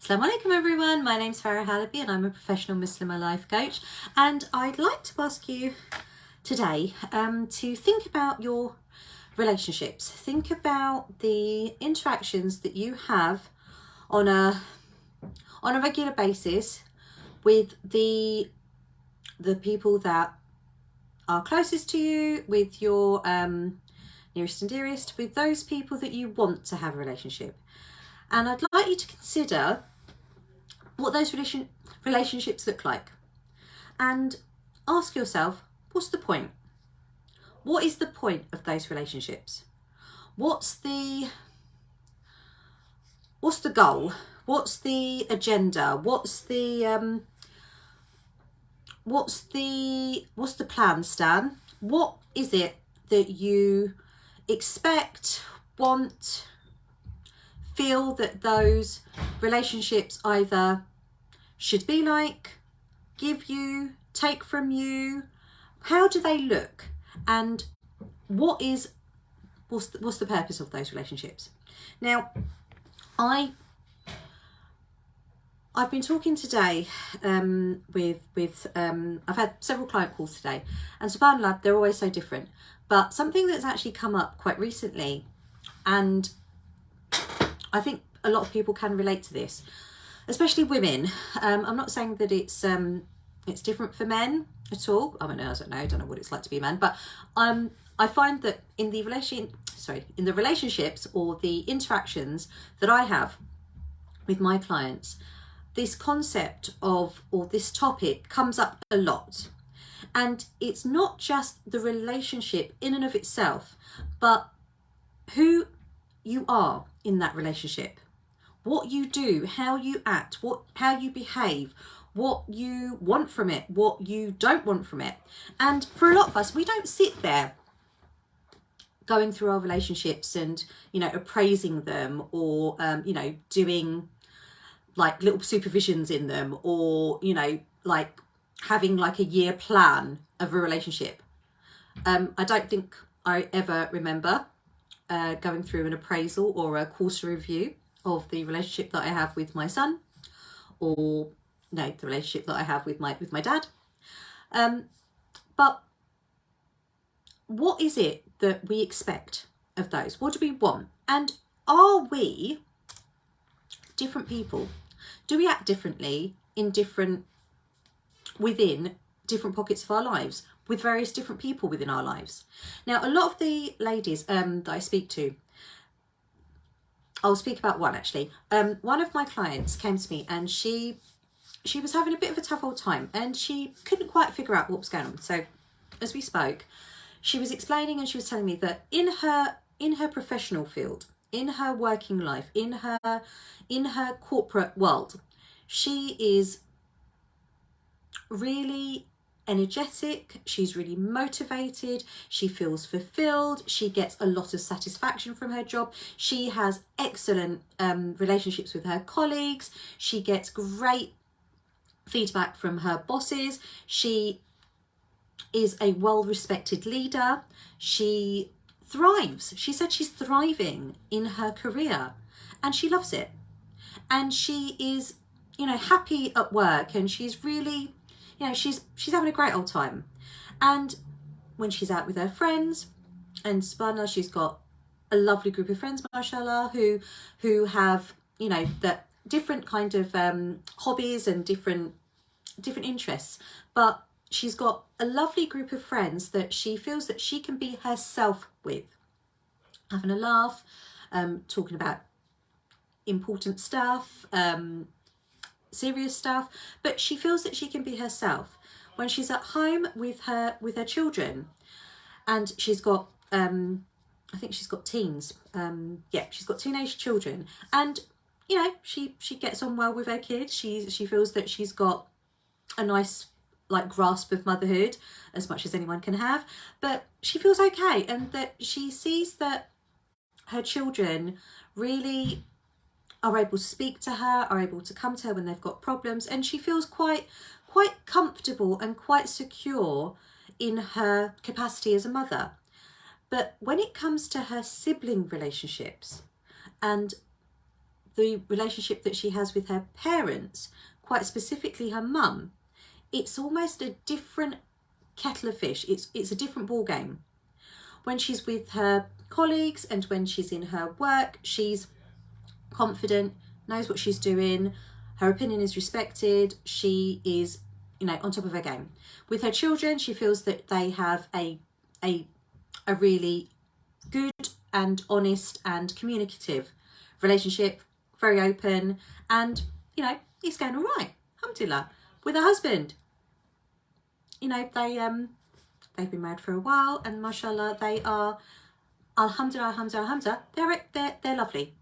Assalamu alaikum everyone, my name's Farah Halabi and I'm a professional Muslimah life coach, and I'd like to ask you today to think about your relationships. Think about the interactions that you have on a regular basis with the people that are closest to you, with your nearest and dearest, with those people that you want to have a relationship. And I'd like you to consider what those relationships look like and ask yourself, what's the point? What is the point of those relationships? What's the goal? What's the agenda? What's the plan, Stan? What is it that you expect, want, feel that those relationships either should be like, give you, take from you? How do they look? And what's the purpose of those relationships? Now, I've been talking today with I've had several client calls today, and subhanAllah, they're always so different. But something that's actually come up quite recently, and I think a lot of people can relate to this, especially women. I'm not saying that it's different for men at all. I don't know what it's like to be a man, but I find that in the relationships or the interactions that I have with my clients, this concept of, or this topic comes up a lot. And it's not just the relationship in and of itself, but who you are in that relationship, what you do, how you act, how you behave, what you want from it, what you don't want from it. And for a lot of us, we don't sit there going through our relationships and, appraising them, or, doing like little supervisions in them, or, like having like a year plan of a relationship. I don't think I ever remember going through an appraisal or a quarter review of the relationship that I have with my son, or the relationship that I have with my dad. But what is it that we expect of those? What do we want? And are we different people? Do we act differently within different pockets of our lives, with various different people within our lives? Now, a lot of the ladies that I speak to, I'll speak about one actually. One of my clients came to me, and she was having a bit of a tough old time, and she couldn't quite figure out what was going on. So as we spoke, she was explaining, and she was telling me that in her professional field, in her working life, in her corporate world, she is really energetic, she's really motivated, she feels fulfilled, she gets a lot of satisfaction from her job, she has excellent relationships with her colleagues, she gets great feedback from her bosses, she is a well-respected leader, she thrives. She said she's thriving in her career and she loves it, and she is happy at work, and she's really she's having a great old time. And when she's out with her friends, and subhanAllah, she's got a lovely group of friends, mashallah, who have that different kind of hobbies and different interests, but she's got a lovely group of friends that she feels that she can be herself with, having a laugh, talking about important stuff, serious stuff, but she feels that she can be herself when she's at home with her children. And she's got I think she's got teens, she's got teenage children, and she gets on well with her kids. She feels that she's got a nice grasp of motherhood, as much as anyone can have, but she feels okay, and that she sees that her children really are able to speak to her, are able to come to her when they've got problems, and she feels quite comfortable and quite secure in her capacity as a mother. But when it comes to her sibling relationships and the relationship that she has with her parents, quite specifically her mum, it's almost a different kettle of fish. It's a different ball game. When she's with her colleagues and when she's in her work, she's confident, knows what she's doing, her opinion is respected, she is, you know, on top of her game. With her children, she feels that they have a really good and honest and communicative relationship, very open, and, you know, it's going all right, alhamdulillah. With her husband, you know, they've been married for a while, and mashallah, they are, alhamdulillah, alhamdulillah, alhamdulillah, they're lovely.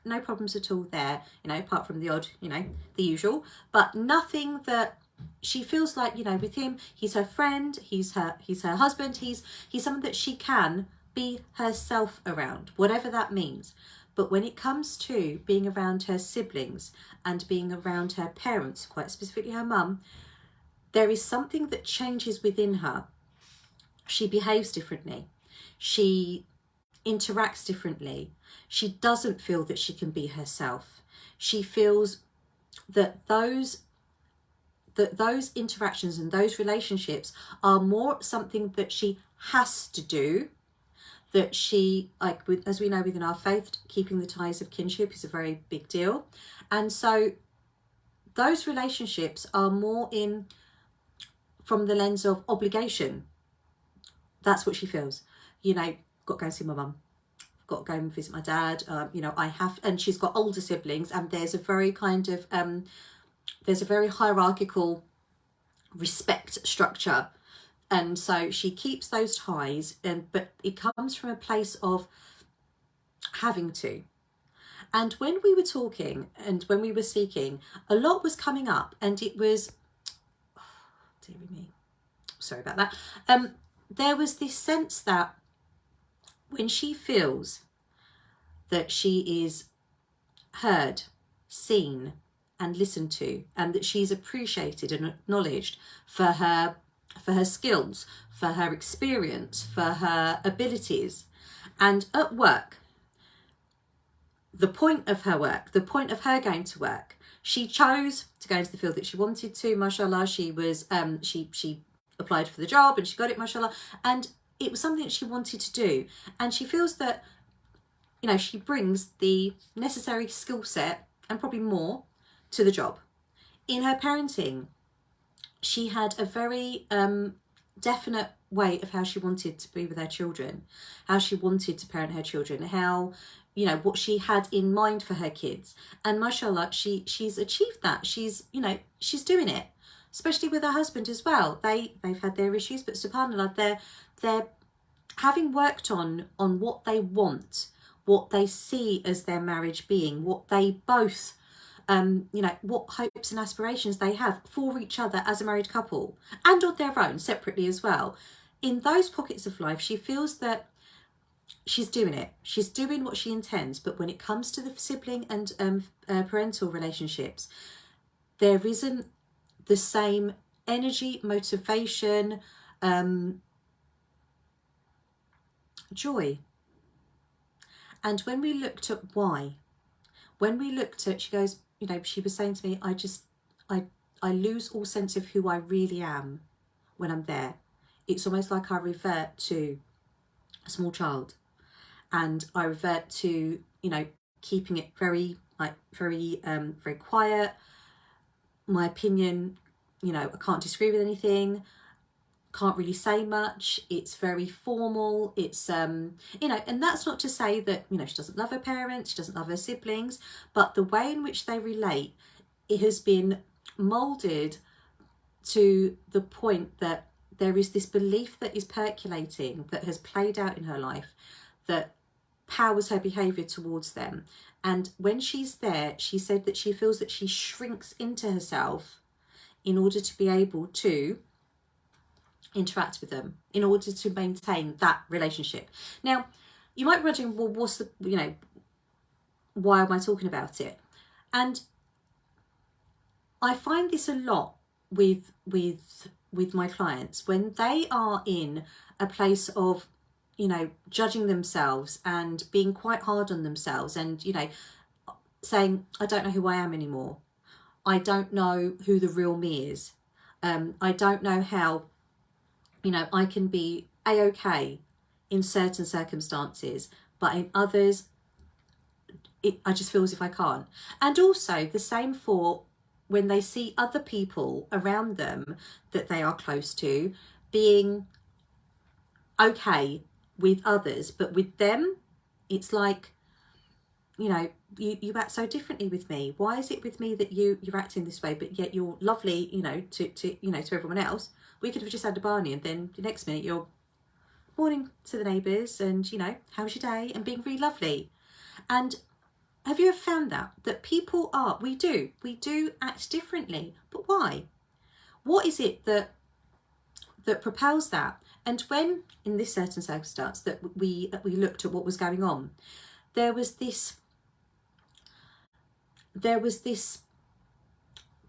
No problems at all there, you know, apart from the odd, you know, the usual, but nothing that she feels like, you know, with him, he's her friend, he's her husband, he's someone that she can be herself around, whatever that means. But when it comes to being around her siblings and being around her parents, quite specifically her mum, there is something that changes within her. She behaves differently. She interacts differently. She doesn't feel that she can be herself. She feels that those interactions and those relationships are more something that she has to do, that she, like, as we know within our faith, keeping the ties of kinship is a very big deal. And so those relationships are more in from the lens of obligation. That's what she feels. You know, got to go and see my mum, got to go and visit my dad, you know, I have, and she's got older siblings, and there's a very kind of there's a very hierarchical respect structure, and so she keeps those ties, but it comes from a place of having to. And when we were talking and when we were speaking, a lot was coming up, and it was, oh, dear me, sorry about that. There was this sense that when she feels that she is heard, seen and listened to, and that she's appreciated and acknowledged for her skills, for her experience, for her abilities, and at work, the point of her work, the point of her going to work, she chose to go into the field that she wanted to, mashallah. She was she applied for the job and she got it, mashallah, and it was something that she wanted to do, and she feels that, you know, she brings the necessary skill set and probably more to the job. In her parenting, she had a very definite way of how she wanted to be with her children, how she wanted to parent her children, how, you know, what she had in mind for her kids. And mashallah, she's achieved that. She's, you know, she's doing it, especially with her husband as well. They've had their issues, but subhanallah, they're having worked on what they want, what they see as their marriage being, what they both you know, what hopes and aspirations they have for each other as a married couple, and on their own separately as well. In those pockets of life, she feels that she's doing it. She's doing what she intends. But when it comes to the sibling and parental relationships, there isn't the same energy, motivation, joy. And when we looked at why, when we looked at, she goes, you know, she was saying to me, I lose all sense of who I really am when I'm there. It's almost like I revert to a small child, and I revert to, you know, keeping it very quiet. My opinion, you know, I can't disagree with anything, can't really say much. It's very formal. It's you know, and that's not to say that, you know, she doesn't love her parents, she doesn't love her siblings, but the way in which they relate, it has been molded to the point that there is this belief that is percolating, that has played out in her life, that powers her behavior towards them. And when she's there, she said that she feels that she shrinks into herself in order to be able to interact with them, in order to maintain that relationship. Now, you might be wondering, well, what's the, you know, why am I talking about it? And I find this a lot with my clients when they are in a place of, you know, judging themselves and being quite hard on themselves, and, you know, saying, I don't know who I am anymore. I don't know who the real me is. I don't know how, you know, I can be a-okay in certain circumstances, but in others, I just feel as if I can't. And also the same for when they see other people around them that they are close to being okay with others, but with them, it's like, you know, you act so differently with me. Why is it with me that you're acting this way, but yet you're lovely, you know, to you know, to everyone else? We could have just had a barney, and then the next minute you're morning to the neighbours, and you know, how's your day, and being really lovely. And have you ever found that people are, we do act differently, but why? What is it that propels that? And when in this certain circumstance that we looked at what was going on, there was this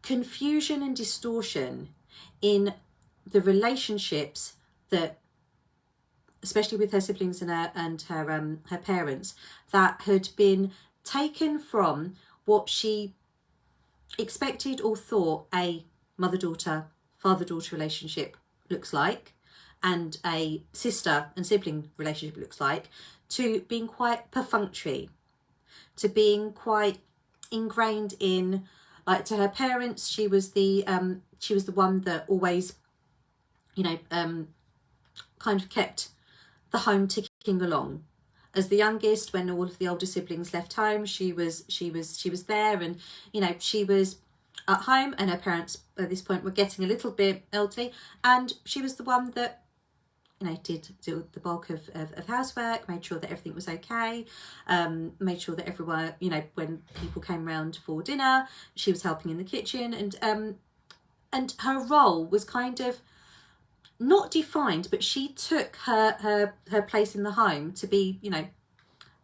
confusion and distortion in the relationships that, especially with her siblings and her parents, that had been taken from what she expected or thought a mother-daughter, father-daughter relationship looks like, and a sister and sibling relationship looks like, to being quite perfunctory, to being quite ingrained in, like, to her parents, she was the one that always, you know, kind of kept the home ticking along. As the youngest, when all of the older siblings left home, she was there, and you know, she was at home, and her parents at this point were getting a little bit elderly, and she was the one that, you know, did the bulk of housework, made sure that everything was okay, made sure that everyone, you know, when people came round for dinner, she was helping in the kitchen, and her role was kind of not defined, but she took her place in the home to be, you know,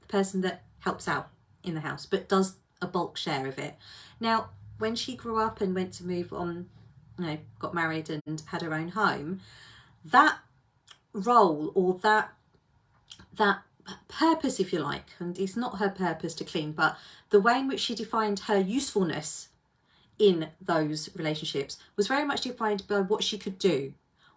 the person that helps out in the house, but does a bulk share of it. Now, when she grew up and went to move on, you know, got married and had her own home, that role, or that purpose, if you like, and it's not her purpose to clean, but the way in which she defined her usefulness in those relationships was very much defined by what she could do,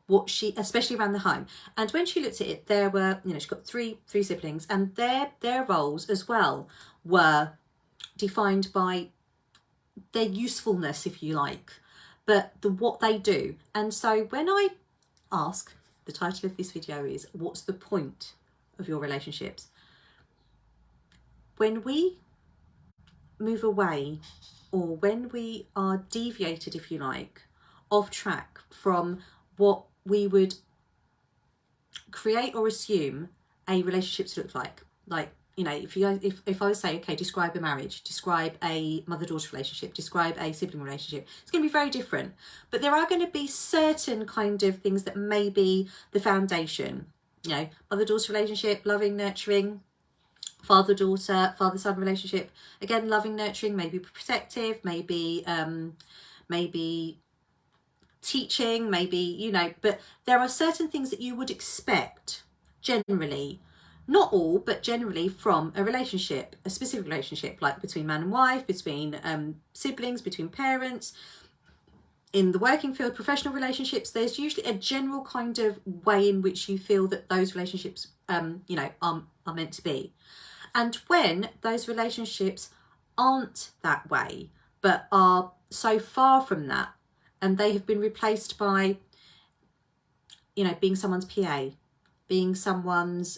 what she, especially around the home. And when she looked at it, there were, you know, she's got three siblings, and their roles as well were defined by their usefulness, if you like, but what they do. And so when I ask, the title of this video is, what's the point of your relationships? When we move away, or when we are deviated, if you like, off track from what we would create or assume a relationship to look like, you know, if I was say, okay, describe a marriage, describe a mother-daughter relationship, describe a sibling relationship, it's going to be very different. But there are going to be certain kind of things that may be the foundation. You know, mother-daughter relationship, loving, nurturing. Father-daughter, father-son relationship, again, loving, nurturing, maybe protective, maybe teaching, maybe, you know, but there are certain things that you would expect generally, not all, but generally, from a relationship, a specific relationship, like between man and wife, between siblings, between parents, in the working field, professional relationships. There's usually a general kind of way in which you feel that those relationships, you know, are meant to be. And when those relationships aren't that way, but are so far from that, and they have been replaced by, you know, being someone's PA, being someone's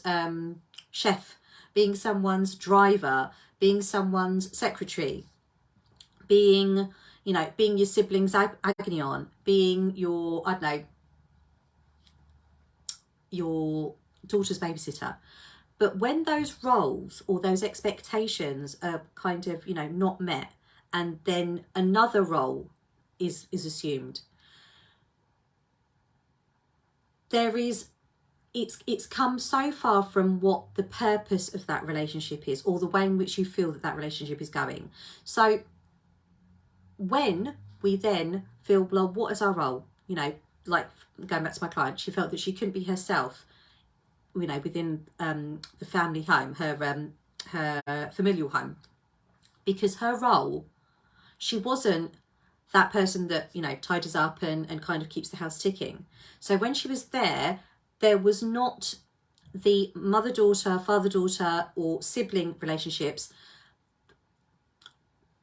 chef, being someone's driver, being someone's secretary, being, you know, being your sibling's agony aunt, being your, I don't know, your daughter's babysitter. But when those roles or those expectations are kind of, you know, not met, and then another role is assumed, there is, it's come so far from what the purpose of that relationship is, or the way in which you feel that that relationship is going. So when we then feel, well, what is our role? You know, like going back to my client, she felt that she couldn't be herself, you know, within the family home, her familial home. because her role, she wasn't that person that, you know, tidies up and kind of keeps the house ticking. So when she was there, there was not the mother-daughter, father-daughter or sibling relationships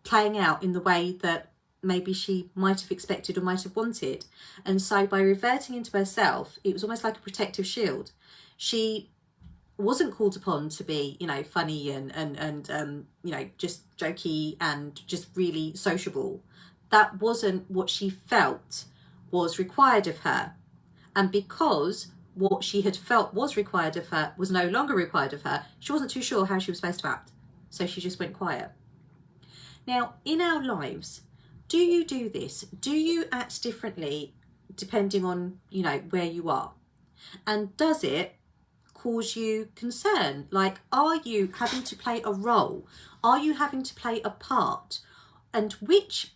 playing out in the way that maybe she might have expected or might have wanted. And so by reverting into herself, it was almost like a protective shield. She wasn't called upon to be, you know, funny and you know, just jokey and just really sociable. That wasn't what she felt was required of her. And because what she had felt was required of her was no longer required of her, she wasn't too sure how she was supposed to act. So she just went quiet. Now, in our lives, do you do this? Do you act differently depending on, you know, where you are? And does it cause you concern? Like, are you having to play a role? Are you having to play a part? And which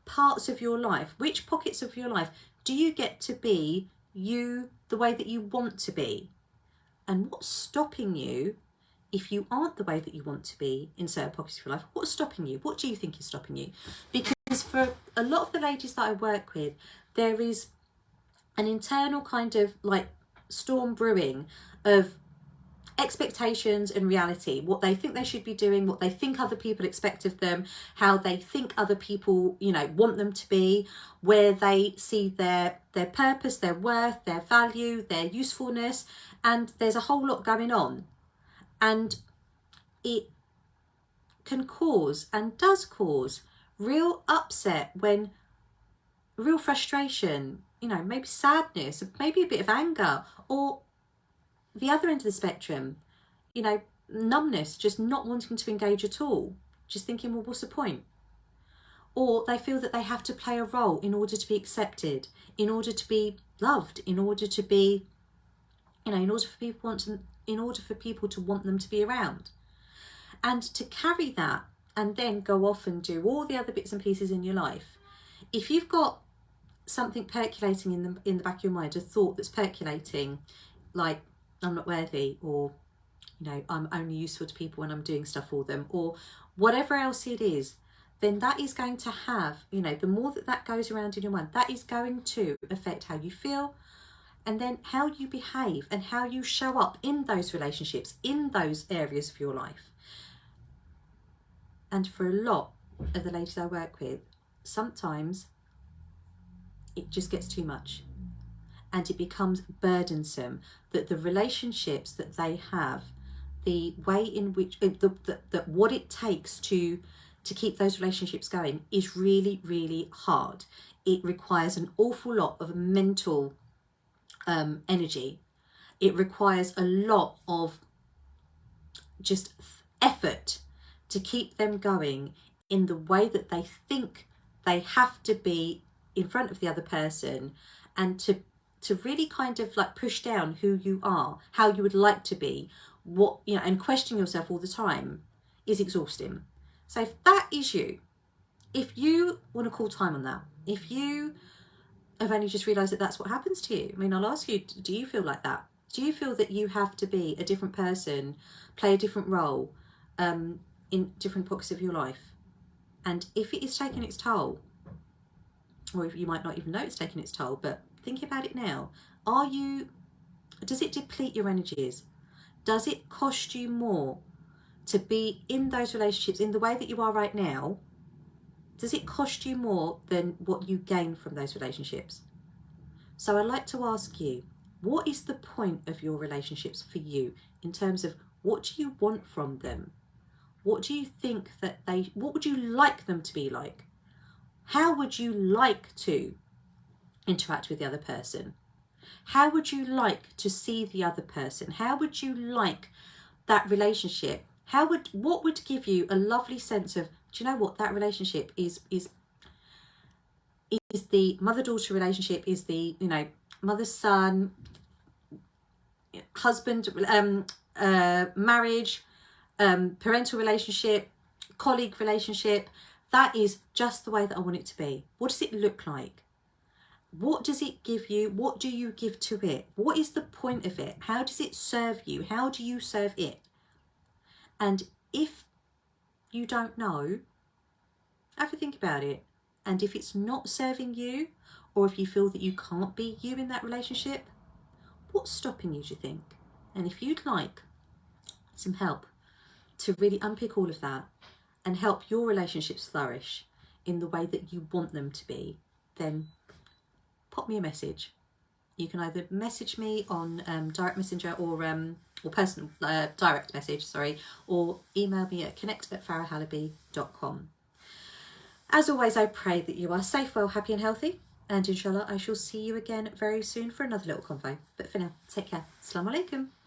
parts of your life, which pockets of your life do you get to be you the way that you want to be? And what's stopping you if you aren't the way that you want to be in certain pockets of your life? What's stopping you? What do you think is stopping you? Because for a lot of the ladies that I work with, there is an internal kind of like storm brewing of expectations and reality, what they think they should be doing, what they think other people expect of them, how they think other people, you know, want them to be, where they see their purpose, their worth, their value, their usefulness, and there's a whole lot going on. And it can cause and does cause real upset, when real frustration, you know, maybe sadness, maybe a bit of anger, or the other end of the spectrum, you know, numbness, just not wanting to engage at all, just thinking, well, what's the point? Or they feel that they have to play a role in order to be accepted, in order to be loved, in order to be, you know, in order for people to want them to be around. And to carry that and then go off and do all the other bits and pieces in your life, if you've got something percolating in the back of your mind, a thought that's percolating, like, I'm not worthy, or, you know, I'm only useful to people when I'm doing stuff for them, or whatever else it is, then that is going to have, you know, the more that goes around in your mind, that is going to affect how you feel, and then how you behave and how you show up in those relationships, in those areas of your life. And for a lot of the ladies I work with, sometimes it just gets too much. And it becomes burdensome, that the relationships that they have, the way in which, that what it takes to keep those relationships going is really, really hard. It requires an awful lot of mental energy. It requires a lot of just effort to keep them going in the way that they think they have to be in front of the other person, and to really kind of like push down who you are, how you would like to be, what, you know, and question yourself all the time is exhausting. So if that is you, if you want to call time on that, if you have only just realised that that's what happens to you, I mean, I'll ask you, do you feel like that? Do you feel that you have to be a different person, play a different role in different pockets of your life? And if it is taking its toll, or if you might not even know it's taking its toll, but think about it now. Does it deplete your energies? Does it cost you more to be in those relationships in the way that you are right now? Does it cost you more than what you gain from those relationships? So I'd like to ask you, what is the point of your relationships for you, in terms of what do you want from them? What do you think that what would you like them to be like? How would you like to interact with the other person? How would you like to see the other person? How would you like that relationship? What would give you a lovely sense of, do you know what, that relationship is the mother-daughter relationship, is the, you know, mother-son, husband, marriage, parental relationship, colleague relationship. That is just the way that I want it to be. What does it look like? What does it give you? What do you give to it? What is the point of it? How does it serve you? How do you serve it? And if you don't know, have a think about it. And if it's not serving you, or if you feel that you can't be you in that relationship, what's stopping you, do you think? And if you'd like some help to really unpick all of that and help your relationships flourish in the way that you want them to be, then pop me a message. You can either message me on direct messenger or personal direct message, sorry, or email me at connect@farahhalabi.com. As always, I pray that you are safe, well, happy and healthy, and inshallah I shall see you again very soon for another little convo. But for now, take care. Assalamu alaikum.